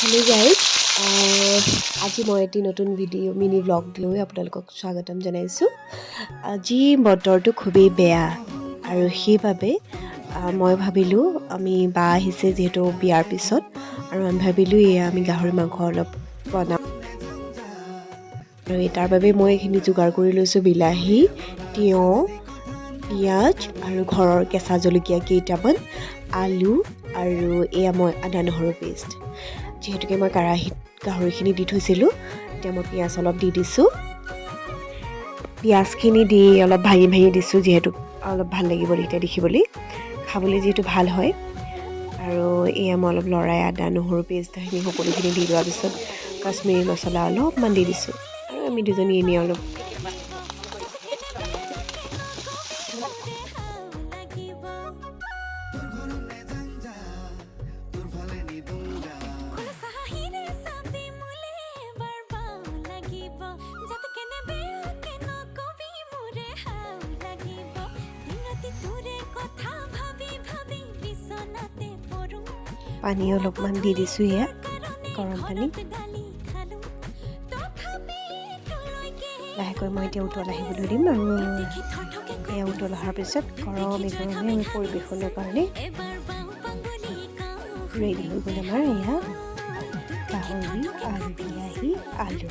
Hello' guys আজি মই এটি নতুন মিনি ব্লগ লৈ আপোনালোকক স্বাগতম জনাইছোঁ। আজি বতৰটো খুবেই বেয়া আৰু সেইবাবে মই ভাবিলোঁ আমি বা আহিছে যিহেতু বিয়াৰ পিছত আৰু আমি ভাবিলোঁ আমি গাহৰি মাংস অলপ বনাম আৰু তাৰ বাবে মই এইখিনি যোগাৰ কৰি লৈছোঁ বিলাহী, তিয়ঁহ, পিঁয়াজ আৰু ঘৰৰ কেঁচা জলকীয়া কেইটামান, আলু আৰু এয়া মই আদা নহৰু পেষ্ট। যিহেতুকে মই কেৰাহীত গাহৰিখিনি দি থৈছিলোঁ, এতিয়া মই পিঁয়াজ অলপ দি দিছোঁ। পিঁয়াজখিনি দি অলপ ভাঙি দিছোঁ, যিহেতু অলপ ভাল লাগিব তেতিয়া দেখিবলৈ, খাবলৈ যিহেতু ভাল হয়। আৰু এয়া মই অলপ লৰাই আদা নহৰু পেষ্ট সেইখিনি সকলোখিনি দি লোৱাৰ পিছত কাশ্মীৰী মছলা অলপমান দি দিছোঁ আৰু আমি দুজনী এনেই অলপ পানী অলপমান দি দিছোঁ, এয়া গৰম পানী। লাহেকৈ মই এতিয়া উতল আহিবলৈ দিম আৰু এয়া উতল অহাৰ পিছত গৰমে আমি পৰিৱেশনৰ কাৰণে ৰেডি হৈ গ'ল আমাৰ এয়া গাহৰি আৰু বিলাহী আলু।